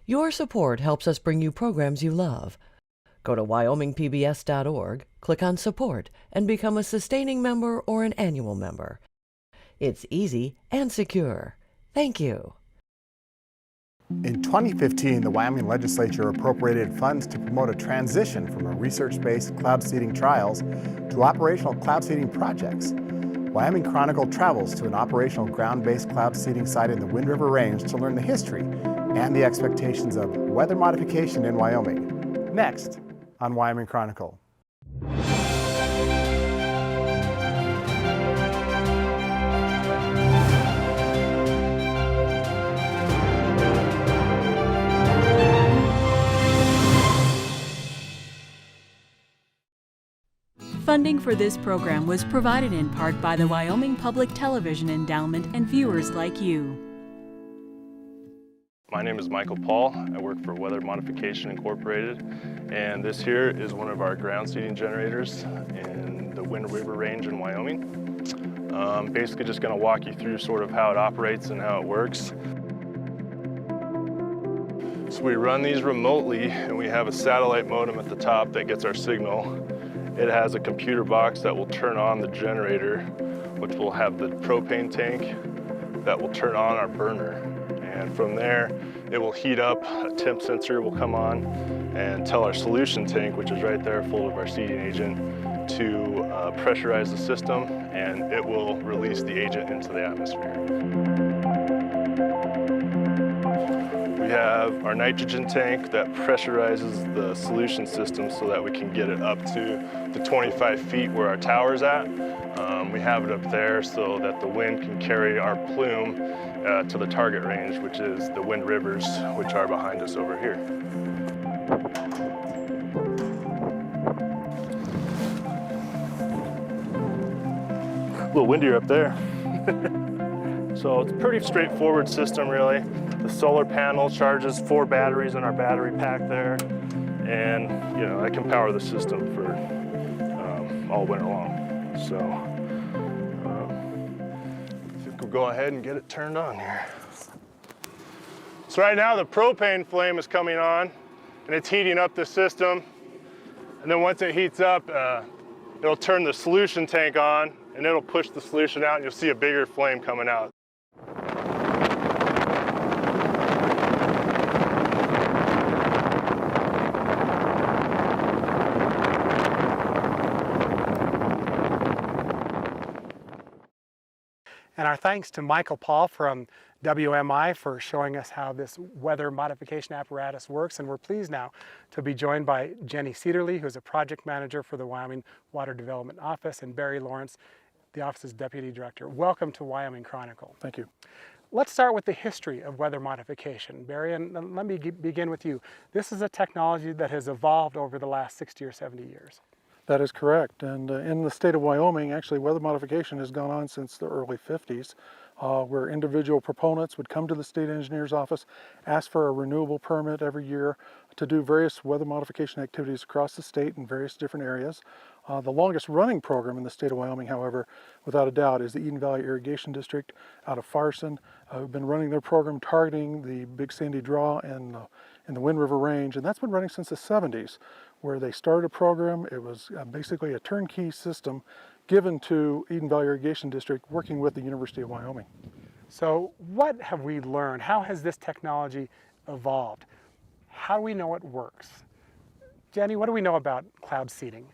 Your support helps us bring you programs you love. Go to wyomingpbs.org, click on Support, and become a sustaining member or an annual member. It's easy and secure. Thank you. In 2015, the Wyoming legislature appropriated funds to promote a transition from a research-based cloud seeding trials to operational cloud seeding projects. Wyoming Chronicle travels to an operational ground-based cloud seeding site in the Wind River Range to learn the history and the expectations of weather modification in Wyoming. Next on Wyoming Chronicle. Funding for this program was provided in part by the Wyoming Public Television Endowment and viewers like you. My name is Michael Paul. I work for Weather Modification Incorporated, and this here is one of our ground seeding generators in the Wind River Range in Wyoming. Basically just going to walk you through sort of how it operates and how it works. So we run these remotely, and we have a satellite modem at the top that gets our signal. It has a computer box that will turn on the generator, which will have the propane tank that will turn on our burner. And from there, it will heat up, a temp sensor will come on and tell our solution tank, which is right there full of our seeding agent, to pressurize the system, and it will release the agent into the atmosphere. We have our nitrogen tank that pressurizes the solution system so that we can get it up to the 25 feet where our tower's at. We have it up there so that the wind can carry our plume to the target range, which is the wind rivers, which are behind us over here. A little windier up there. So it's a pretty straightforward system, really. The solar panel charges 4 batteries in our battery pack there, and I can power the system for all winter long. So I think we'll go ahead and get it turned on here. So right now the propane flame is coming on, and it's heating up the system. And then once it heats up, it'll turn the solution tank on, and it'll push the solution out, and you'll see a bigger flame coming out. And our thanks to Michael Paul from WMI for showing us how this weather modification apparatus works. And we're pleased now to be joined by Jenny Cederly, who's a project manager for the Wyoming Water Development Office, and Barry Lawrence, the office's deputy director. Welcome to Wyoming Chronicle. Thank you. Let's start with the history of weather modification. Barry, and let me begin with you. This is a technology that has evolved over the last 60 or 70 years. That is correct. And in the state of Wyoming, actually, weather modification has gone on since the early 50s, where individual proponents would come to the state engineer's office, ask for a renewable permit every year to do various weather modification activities across the state in various different areas. The longest running program in the state of Wyoming, however, without a doubt, is the Eden Valley Irrigation District out of Farson, who've been running their program targeting the Big Sandy Draw and in the Wind River Range, and that's been running since the 70s, where they started a program. It was basically a turnkey system given to Eden Valley Irrigation District working with the University of Wyoming. So what have we learned? How has this technology evolved? How do we know it works? Jenny, what do we know about cloud seeding?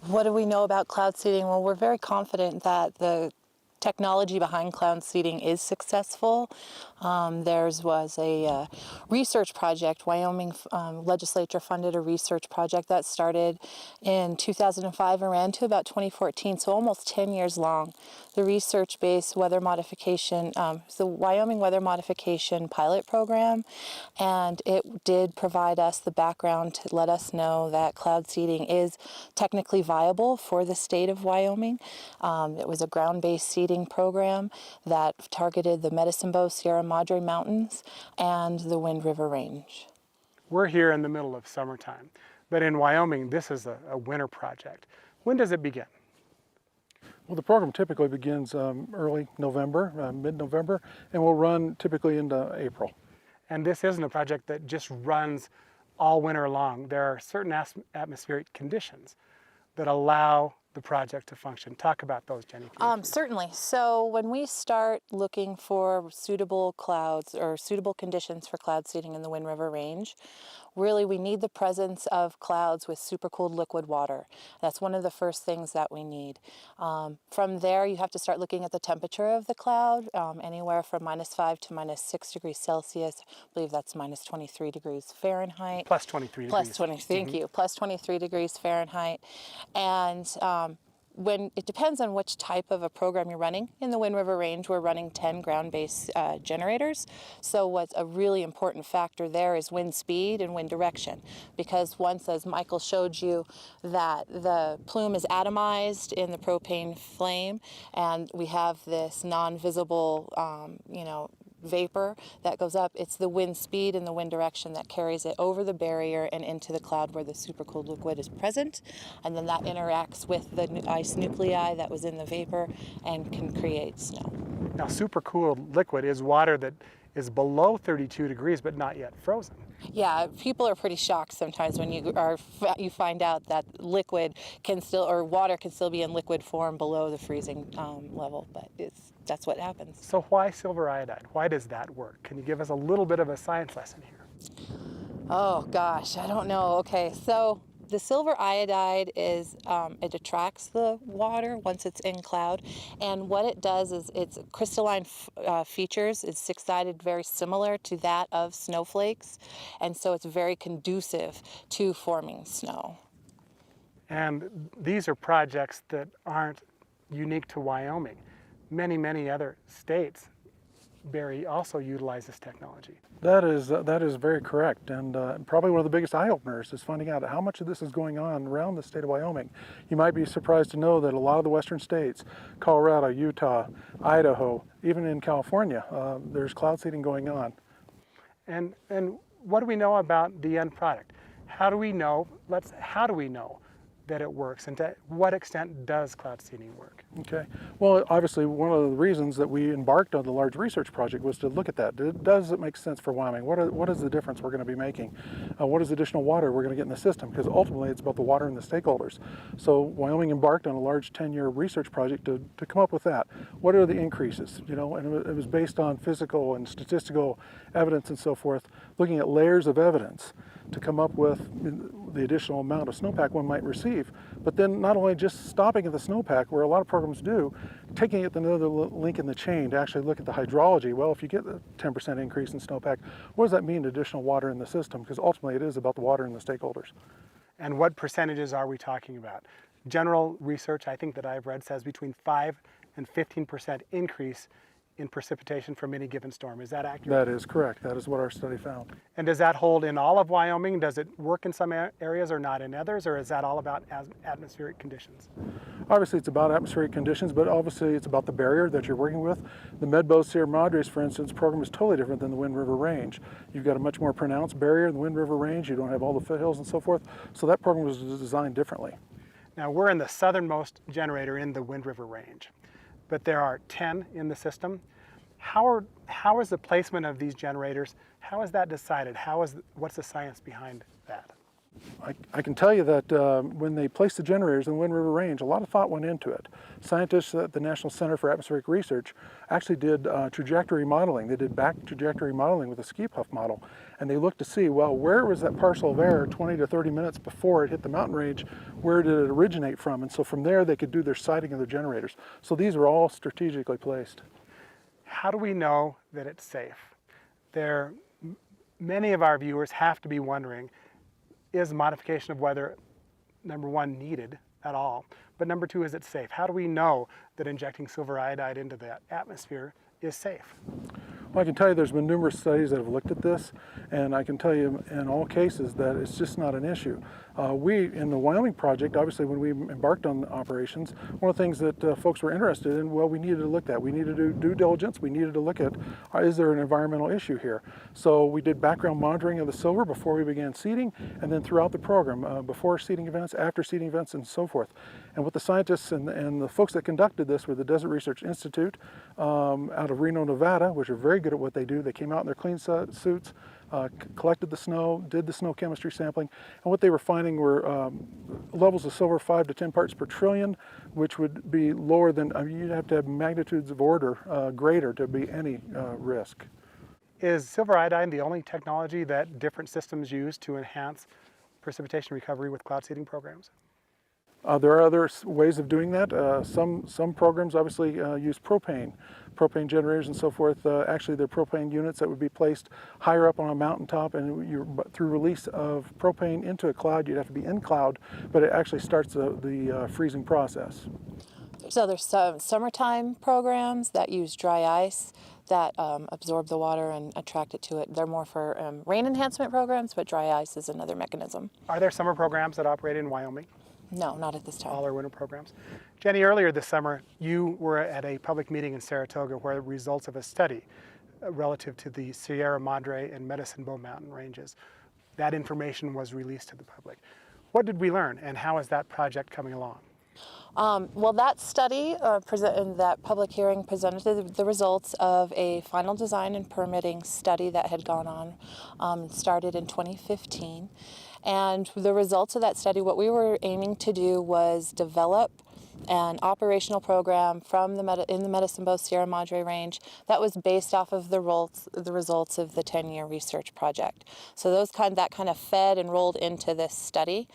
What do we know about cloud seeding? Well, we're very confident that the technology behind cloud seeding is successful. Theirs was a research project. Wyoming legislature funded a research project that started in 2005 and ran to about 2014, so almost 10 years long. The research-based weather modification, the Wyoming Weather Modification Pilot Program, and it did provide us the background to let us know that cloud seeding is technically viable for the state of Wyoming. It was a ground-based seeding program that targeted the Medicine Bow, Sierra Madre Mountains, and the Wind River Range. We're here in the middle of summertime, but in Wyoming, this is a winter project. When does it begin? Well, the program typically begins early November, mid-November, and will run typically into April. And this isn't a project that just runs all winter long. There are certain atmospheric conditions that allow the project to function. Talk about those, Jenny. Certainly. So when we start looking for suitable clouds or suitable conditions for cloud seeding in the Wind River Range, really we need the presence of clouds with supercooled liquid water. That's one of the first things that we need. From there, you have to start looking at the temperature of the cloud, anywhere from -5 to -6 degrees Celsius. I believe that's -23 degrees Fahrenheit. Plus 23 degrees. Plus 20, thank you. Plus 23 degrees Fahrenheit. And when it depends on which type of a program you're running. In the Wind River Range, we're running 10 ground-based generators. So what's a really important factor there is wind speed and wind direction. Because once, as Michael showed you, that the plume is atomized in the propane flame, and we have this non-visible, vapor that goes up, it's the wind speed and the wind direction that carries it over the barrier and into the cloud where the supercooled liquid is present, and then that interacts with the ice nuclei that was in the vapor and can create snow. Now, supercooled liquid is water that is below 32 degrees but not yet frozen. Yeah, people are pretty shocked sometimes when you find out that liquid can still, or water can still be in liquid form below the freezing level, but that's what happens. So why silver iodide? Why does that work? Can you give us a little bit of a science lesson here? Oh gosh, I don't know. Okay, so the silver iodide is, it attracts the water once it's in cloud, and what it does is its crystalline features is six-sided, very similar to that of snowflakes, and so it's very conducive to forming snow. And these are projects that aren't unique to Wyoming. Many other states, Barry, also utilize this technology. That is very correct, and probably one of the biggest eye-openers is finding out how much of this is going on around the state of Wyoming. You might be surprised to know that a lot of the western states, Colorado, Utah, Idaho, even in California, there's cloud seeding going on. And what do we know about the end product? How do we know that it works, and to what extent does cloud seeding work? Okay. Well, obviously, one of the reasons that we embarked on the large research project was to look at that. Does it make sense for Wyoming? What is the difference we're going to be making? What is additional water we're going to get in the system? Because ultimately, it's about the water and the stakeholders. So Wyoming embarked on a large 10-year research project to come up with that. What are the increases? And it was based on physical and statistical evidence and so forth, looking at layers of evidence to come up with the additional amount of snowpack one might receive. But then not only just stopping at the snowpack, where a lot of programs do, taking it to another link in the chain to actually look at the hydrology. Well, if you get a 10% increase in snowpack, what does that mean to additional water in the system? Because ultimately it is about the water and the stakeholders. And what percentages are we talking about? General research, I think that I've read, says between 5 and 15% increase in precipitation from any given storm. Is that accurate? That is correct. That is what our study found. And does that hold in all of Wyoming? Does it work in some areas or not in others, or is that all about atmospheric conditions? Obviously, it's about atmospheric conditions, but obviously it's about the barrier that you're working with. The Medbo Sierra Madres, for instance, program is totally different than the Wind River Range. You've got a much more pronounced barrier in the Wind River Range. You don't have all the foothills and so forth. So that program was designed differently. Now, we're in the southernmost generator in the Wind River Range, but there are 10 in the system. How is the placement of these generators? How is that decided? What's the science behind that? I can tell you that when they placed the generators in the Wind River Range, a lot of thought went into it. Scientists at the National Center for Atmospheric Research actually did trajectory modeling. They did back trajectory modeling with a ski puff model, and they looked to see, well, where was that parcel of air 20 to 30 minutes before it hit the mountain range? Where did it originate from? And so from there, they could do their siting of the generators. So these are all strategically placed. How do we know that it's safe? Many of our viewers have to be wondering, is modification of weather, number one, needed at all? But number two, is it safe? How do we know that injecting silver iodide into the atmosphere is safe? Well, I can tell you there's been numerous studies that have looked at this, and I can tell you in all cases that it's just not an issue. We, in the Wyoming project, obviously when we embarked on operations, one of the things that folks were interested in, well, we needed to look at. We needed to do due diligence. We needed to look at, is there an environmental issue here? So we did background monitoring of the silver before we began seeding, and then throughout the program, before seeding events, after seeding events, and so forth. And what the scientists and the folks that conducted this were the Desert Research Institute out of Reno, Nevada, which are very good at what they do. They came out in their clean suits, collected the snow, did the snow chemistry sampling, and what they were finding were levels of silver 5 to 10 parts per trillion, which would be lower than, you'd have to have magnitudes of order greater to be any risk. Is silver iodine the only technology that different systems use to enhance precipitation recovery with cloud seeding programs? There are other ways of doing that. Some programs obviously use propane generators and so forth. Actually, they're propane units that would be placed higher up on a mountaintop, and through release of propane into a cloud, you'd have to be in cloud, but it actually starts the freezing process. So there's some summertime programs that use dry ice that absorb the water and attract it to it. They're more for rain enhancement programs, but dry ice is another mechanism. Are there summer programs that operate in Wyoming? No, not at this time. All our winter programs. Jenny, earlier this summer, you were at a public meeting in Saratoga where the results of a study relative to the Sierra Madre and Medicine Bow Mountain ranges, that information was released to the public. What did we learn, and how is that project coming along? Well, that study in that public hearing presented the results of a final design and permitting study that had gone on, started in 2015. And the results of that study, what we were aiming to do was develop an operational program in the Medicine Bow Sierra Madre Range that was based off of the results of the 10-year research project. So that kind of fed and rolled into this study.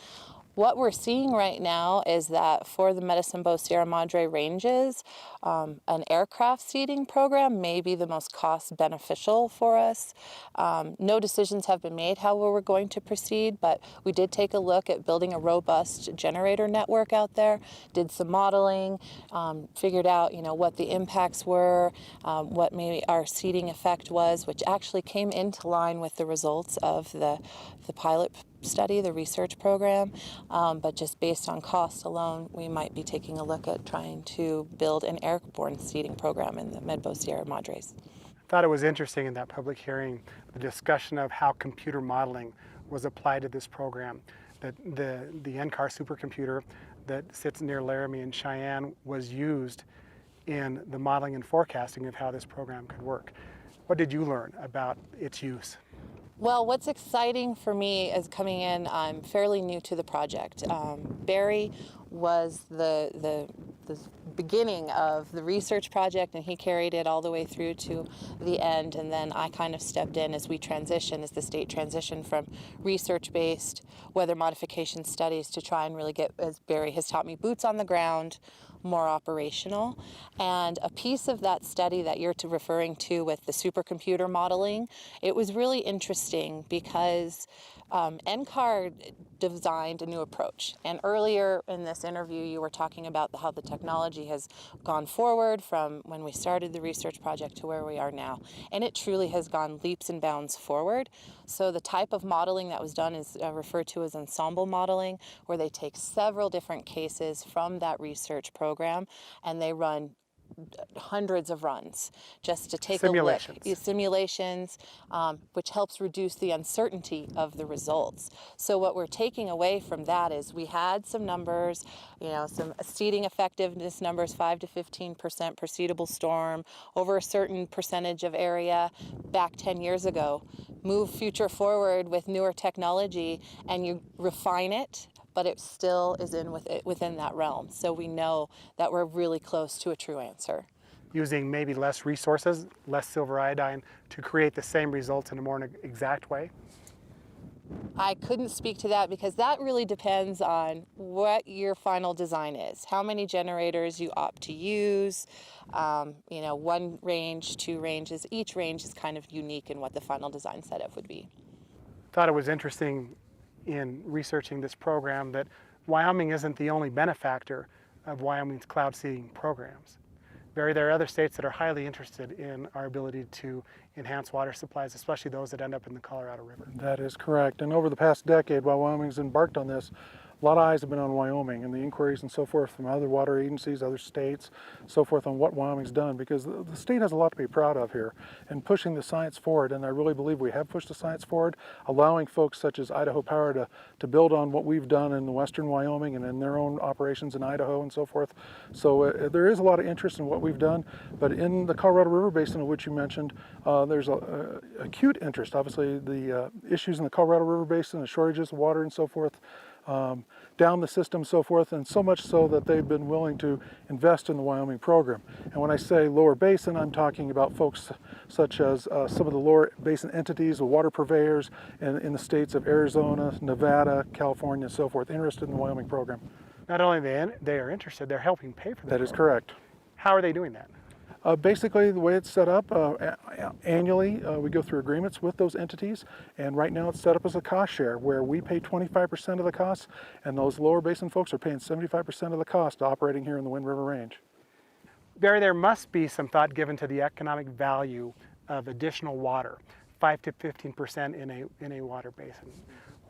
What we're seeing right now is that for the Medicine Bow Sierra Madre ranges, an aircraft seeding program may be the most cost beneficial for us. No decisions have been made how we're going to proceed, but we did take a look at building a robust generator network out there, did some modeling, figured out what the impacts were, what maybe our seeding effect was, which actually came into line with the results of the pilot study, the research program, but just based on cost alone, we might be taking a look at trying to build an airborne seeding program in the Med-Bow Sierra Madres. I thought it was interesting in that public hearing, the discussion of how computer modeling was applied to this program. That the NCAR supercomputer that sits near Laramie and Cheyenne was used in the modeling and forecasting of how this program could work. What did you learn about its use? Well, what's exciting for me is coming in, I'm fairly new to the project. Barry was the beginning of the research project, and he carried it all the way through to the end, and then I kind of stepped in as the state transitioned from research-based weather modification studies to try and really get, as Barry has taught me, boots on the ground, more operational. And a piece of that study that you're referring to with the supercomputer modeling, it was really interesting because NCAR designed a new approach. And earlier in this interview, you were talking about how the technology has gone forward from when we started the research project to where we are now. And it truly has gone leaps and bounds forward. So the type of modeling that was done is referred to as ensemble modeling, where they take several different cases from that research program and they run hundreds of runs just to take a look. Simulations, which helps reduce the uncertainty of the results. So what we're taking away from that is we had some numbers, some seeding effectiveness numbers, 5 to 15% per seedable storm over a certain percentage of area back 10 years ago. Move future forward with newer technology and you refine it, but it still is within that realm. So we know that we're really close to a true answer. Using maybe less resources, less silver iodine, to create the same results in a more exact way? I couldn't speak to that because that really depends on what your final design is, how many generators you opt to use, one range, 2 ranges. Each range is kind of unique in what the final design setup would be. Thought it was interesting in researching this program that Wyoming isn't the only benefactor of Wyoming's cloud seeding programs. There are other states that are highly interested in our ability to enhance water supplies, especially those that end up in the Colorado River. That is correct. And over the past decade, while Wyoming's embarked on this, a lot of eyes have been on Wyoming and the inquiries and so forth from other water agencies, other states, so forth on what Wyoming's done, because the state has a lot to be proud of here and pushing the science forward. And I really believe we have pushed the science forward, allowing folks such as Idaho Power to build on what we've done in the western Wyoming and in their own operations in Idaho and so forth. So there is a lot of interest in what we've done, but in the Colorado River Basin, of which you mentioned, there's a acute interest. Obviously, the issues in the Colorado River Basin, the shortages of water and so forth, down the system, so forth, and so much so that they've been willing to invest in the Wyoming program. And when I say lower basin, I'm talking about folks such as some of the lower basin entities, the water purveyors in the states of Arizona, Nevada, California, and so forth, interested in the Wyoming program. Not only they are interested, they're helping pay for That is program. correct. How are they doing that? Basically, the way it's set up, annually we go through agreements with those entities, and right now it's set up as a cost share where we pay 25% of the costs, and those lower basin folks are paying 75% of the cost operating here in the Wind River Range. Barry, there must be some thought given to the economic value of additional water, 5 to 15% in a water basin.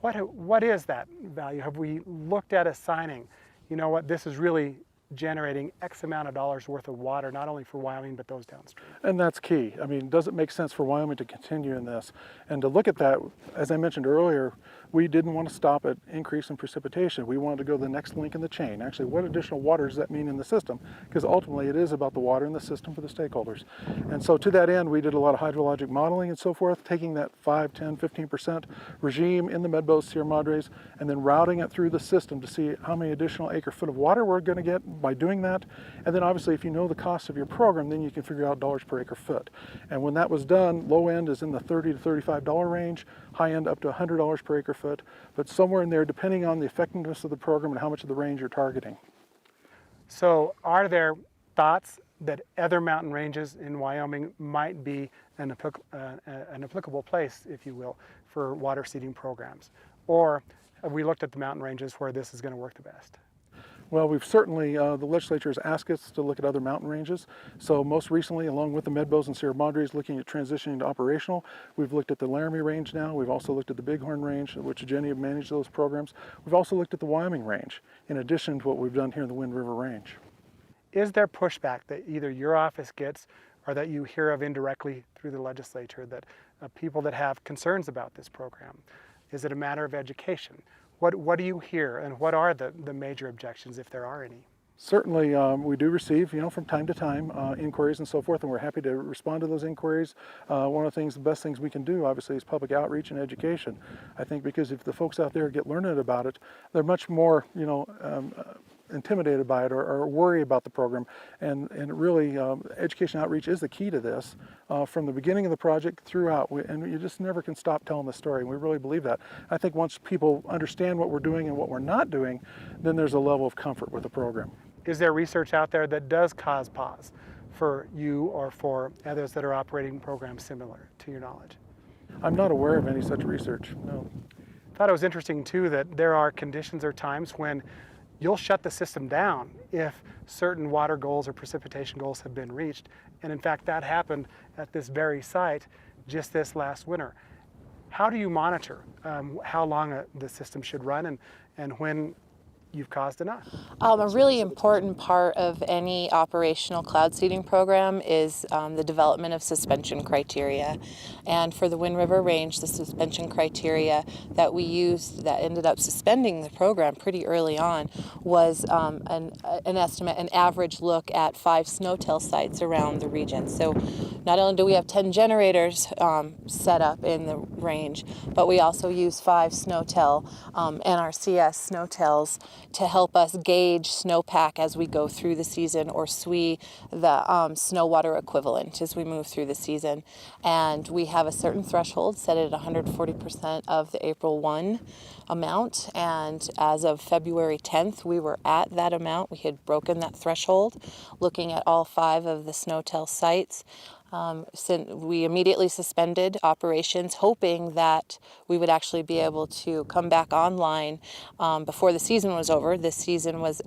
What is that value? Have we looked at assigning, you know what, this is really generating X amount of dollars worth of water, not only for Wyoming, but those downstream? And that's key. I mean, does it make sense for Wyoming to continue in this? And to look at that, as I mentioned earlier, we didn't want to stop at increase in precipitation. We wanted to go the next link in the chain. Actually, what additional water does that mean in the system? Because ultimately it is about the water in the system for the stakeholders. And so to that end, we did a lot of hydrologic modeling and so forth, taking that 5, 10, 15% regime in the Medbos, Sierra Madres, and then routing it through the system to see how many additional acre foot of water we're going to get by doing that. And then obviously if you know the cost of your program, then you can figure out dollars per acre foot. And when that was done, low end is in the $30 to $35 range, high end up to $100 per acre foot, but somewhere in there depending on the effectiveness of the program and how much of the range you're targeting. So are there thoughts that other mountain ranges in Wyoming might be an applicable place, if you will, for water seeding programs? Or have we looked at the mountain ranges where this is going to work the best? Well, we've certainly, the legislature has asked us to look at other mountain ranges. So most recently, along with the Medbos and Sierra Madres looking at transitioning to operational, we've looked at the Laramie Range now. We've also looked at the Bighorn Range, which Jenny have managed those programs. We've also looked at the Wyoming Range, in addition to what we've done here in the Wind River Range. Is there pushback that either your office gets or that you hear of indirectly through the legislature, that people that have concerns about this program? Is it a matter of education? What do you hear, and what are the major objections, if there are any? Certainly, we do receive, from time to time, inquiries and so forth, and we're happy to respond to those inquiries. One of the best things we can do, obviously, is public outreach and education. I think because if the folks out there get learned about it, they're much more, intimidated by it or worry about the program. And really, education outreach is the key to this from the beginning of the project throughout. And you just never can stop telling the story. And we really believe that. I think once people understand what we're doing and what we're not doing, then there's a level of comfort with the program. Is there research out there that does cause pause for you or for others that are operating programs similar, to your knowledge? I'm not aware of any such research, no. I thought it was interesting too that there are conditions or times when you'll shut the system down if certain water goals or precipitation goals have been reached. And in fact, that happened at this very site just this last winter. How do you monitor how long the system should run and when you've caused enough? A really important part of any operational cloud seeding program is the development of suspension criteria. And for the Wind River Range, the suspension criteria that we used that ended up suspending the program pretty early on was an estimate, an average look at 5 snowtail sites around the region. So not only do we have 10 generators set up in the range, but we also use 5 snowtail NRCS snowtails to help us gauge snowpack as we go through the season, or SWE, the snow water equivalent, as we move through the season. And we have a certain threshold set at 140% of the April 1 amount, and as of February 10th we were at that amount. We had broken that threshold looking at all 5 of the snowtail sites, We immediately suspended operations, hoping that we would actually be able to come back online before the season was over. This season was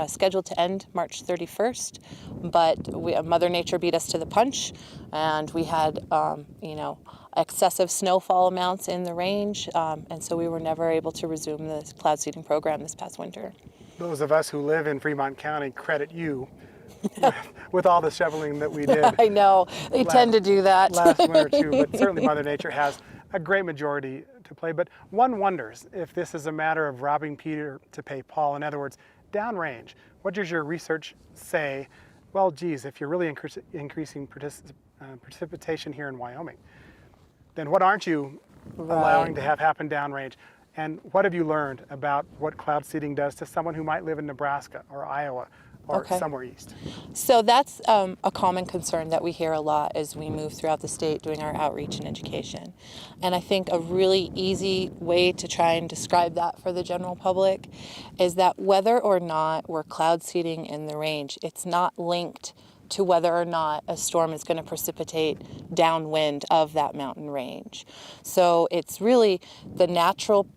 scheduled to end March 31st, but Mother Nature beat us to the punch, and we had, excessive snowfall amounts in the range, and so we were never able to resume the cloud seeding program this past winter. Those of us who live in Fremont County credit you with all the shoveling that we did. I know, they tend to do that. Last winter too, but certainly Mother Nature has a great majority to play. But one wonders if this is a matter of robbing Peter to pay Paul. In other words, downrange, what does your research say? Well, geez, if you're really increasing precipitation here in Wyoming, then what aren't you allowing to have happen downrange? And what have you learned about what cloud seeding does to someone who might live in Nebraska or Iowa or somewhere east? So that's a common concern that we hear a lot as we move throughout the state doing our outreach and education. And I think a really easy way to try and describe that for the general public is that whether or not we're cloud seeding in the range, it's not linked to whether or not a storm is going to precipitate downwind of that mountain range. So it's really the natural,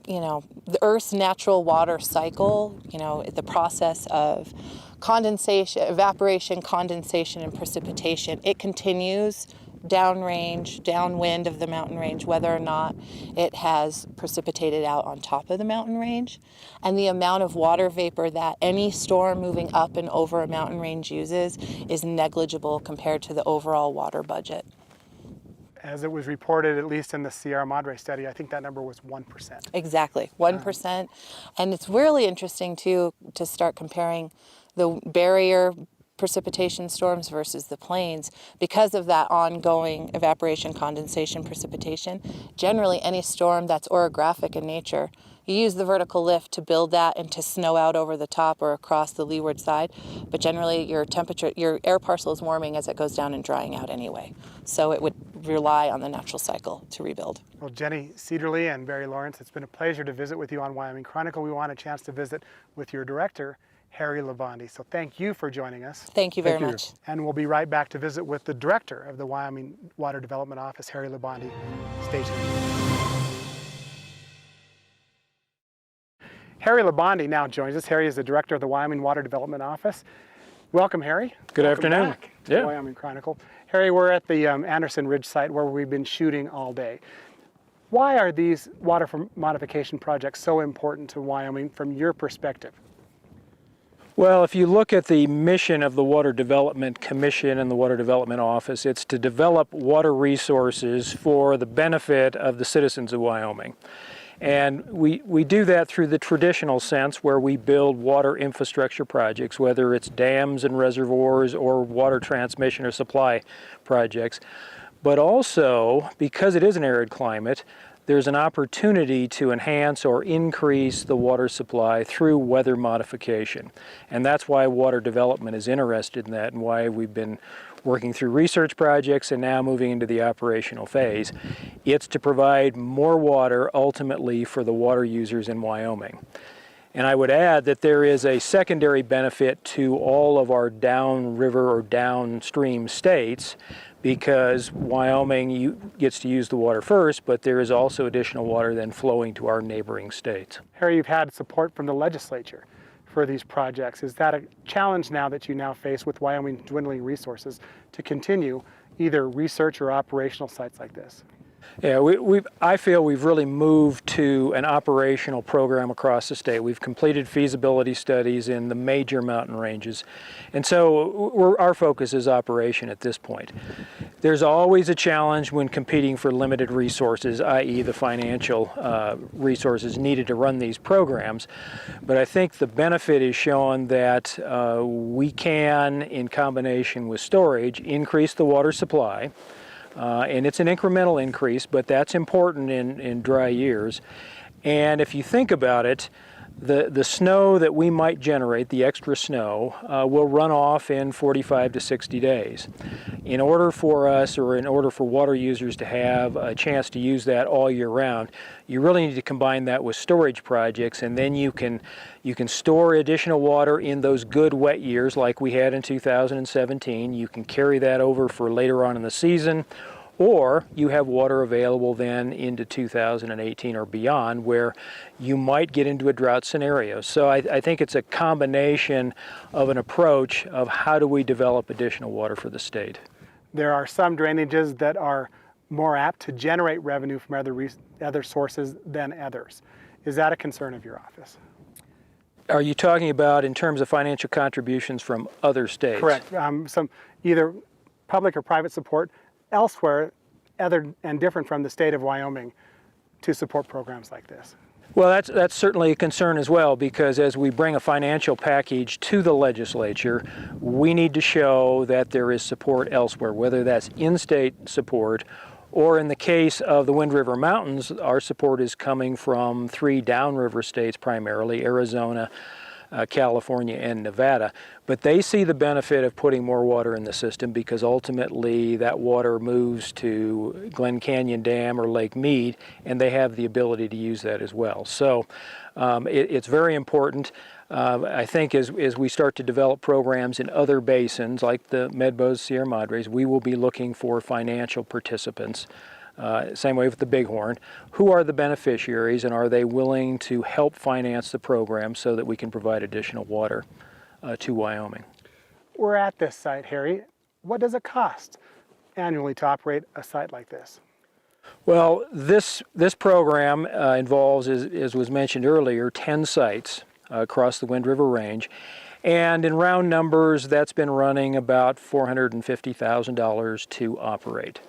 the Earth's natural water cycle, the process of condensation, evaporation, condensation, and precipitation. It continues downrange, downwind of the mountain range, whether or not it has precipitated out on top of the mountain range. And the amount of water vapor that any storm moving up and over a mountain range uses is negligible compared to the overall water budget. As it was reported, at least in the Sierra Madre study, I think that number was 1%. Exactly, 1%. And it's really interesting, too, to start comparing the barrier precipitation storms versus the plains. Because of that ongoing evaporation, condensation, precipitation, generally any storm that's orographic in nature, you use the vertical lift to build that and to snow out over the top or across the leeward side, but generally your air parcel is warming as it goes down and drying out anyway. So it would rely on the natural cycle to rebuild. Well, Jenny Cederly and Barry Lawrence, it's been a pleasure to visit with you on Wyoming Chronicle. We want a chance to visit with your director, Harry Labonte. So thank you for joining us. Thank you very much. And we'll be right back to visit with the director of the Wyoming Water Development Office, Harry Labonte. Stay tuned. Harry Labonte now joins us. Harry is the director of the Wyoming Water Development Office. Welcome, Harry. Good Welcome afternoon. Back to Wyoming Chronicle. Harry, we're at the Anderson Ridge site where we've been shooting all day. Why are these water modification projects so important to Wyoming from your perspective? Well, if you look at the mission of the Water Development Commission and the Water Development Office, it's to develop water resources for the benefit of the citizens of Wyoming. And we do that through the traditional sense where we build water infrastructure projects, whether it's dams and reservoirs or water transmission or supply projects. But also, because it is an arid climate, there's an opportunity to enhance or increase the water supply through weather modification. And that's why water development is interested in that and why we've been working through research projects and now moving into the operational phase. It's to provide more water ultimately for the water users in Wyoming. And I would add that there is a secondary benefit to all of our downriver or downstream states, because Wyoming gets to use the water first, but there is also additional water then flowing to our neighboring states. Harry, you've had support from the legislature for these projects. Is that a challenge now that you now face with Wyoming's dwindling resources to continue either research or operational sites like this? Yeah, I feel we've really moved to an operational program across the state. We've completed feasibility studies in the major mountain ranges. And so our focus is operation at this point. There's always a challenge when competing for limited resources, i.e. the financial resources needed to run these programs. But I think the benefit is shown that we can, in combination with storage, increase the water supply. And it's an incremental increase, but that's important in dry years. And if you think about it, The snow that we might generate, the extra snow, will run off in 45 to 60 days. In order for us, or in order for water users to have a chance to use that all year round, you really need to combine that with storage projects, and then you can store additional water in those good wet years like we had in 2017. You can carry that over for later on in the season, or you have water available then into 2018 or beyond where you might get into a drought scenario. So I think it's a combination of an approach of how do we develop additional water for the state. There are some drainages that are more apt to generate revenue from other sources than others. Is that a concern of your office? Are you talking about in terms of financial contributions from other states? Correct. Some either public or private support elsewhere, other and different from the state of Wyoming, to support programs like this? Well, that's certainly a concern as well, because as we bring a financial package to the legislature, we need to show that there is support elsewhere, whether that's in-state support, or in the case of the Wind River Mountains, our support is coming from 3 downriver states primarily, Arizona, California, and Nevada. But they see the benefit of putting more water in the system because ultimately that water moves to Glen Canyon Dam or Lake Mead, and they have the ability to use that as well. So it's very important. I think as we start to develop programs in other basins like the Medbos, Sierra Madres, we will be looking for financial participants. Same way with the Bighorn. Who are the beneficiaries, and are they willing to help finance the program so that we can provide additional water to Wyoming? We're at this site, Harry. What does it cost annually to operate a site like this? Well, this program involves, as was mentioned earlier, 10 sites across the Wind River Range. And in round numbers, that's been running about $450,000 to operate.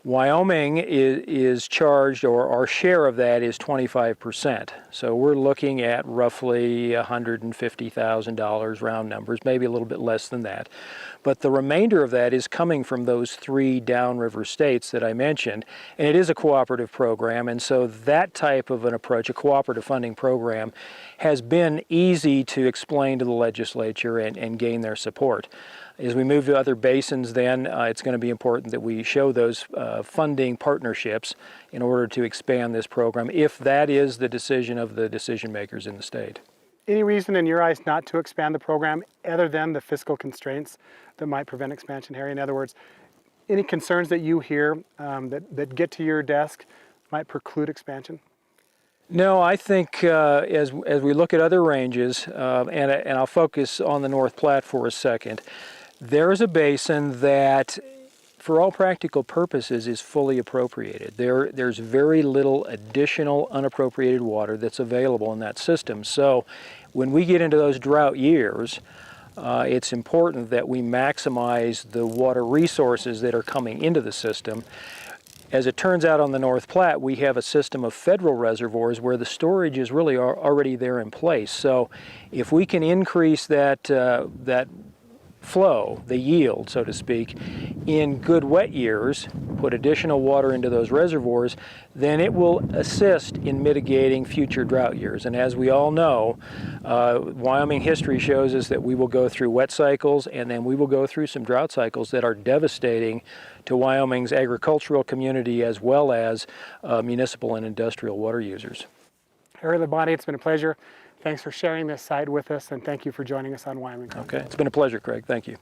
Wyoming is charged, or our share of that is 25%. So we're looking at roughly $150,000 round numbers, maybe a little bit less than that. But the remainder of that is coming from those 3 downriver states that I mentioned, and it is a cooperative program, and so that type of an approach, a cooperative funding program, has been easy to explain to the legislature and gain their support. As we move to other basins then, it's going to be important that we show those funding partnerships in order to expand this program, if that is the decision of the decision makers in the state. Any reason in your eyes not to expand the program other than the fiscal constraints that might prevent expansion, Harry? In other words, any concerns that you hear that get to your desk might preclude expansion? No, I think as we look at other ranges, and I'll focus on the North Platte for a second, there is a basin that, for all practical purposes, is fully appropriated. There's very little additional unappropriated water that's available in that system. So when we get into those drought years, it's important that we maximize the water resources that are coming into the system. As it turns out on the North Platte, we have a system of federal reservoirs where the storage is really already there in place. So if we can increase that flow, the yield, so to speak, in good wet years, put additional water into those reservoirs, then it will assist in mitigating future drought years. And as we all know, Wyoming history shows us that we will go through wet cycles, and then we will go through some drought cycles that are devastating to Wyoming's agricultural community as well as municipal and industrial water users. Harry Labonte, it's been a pleasure. Thanks for sharing this site with us, and thank you for joining us on Wyoming. Okay, it's been a pleasure, Craig. Thank you.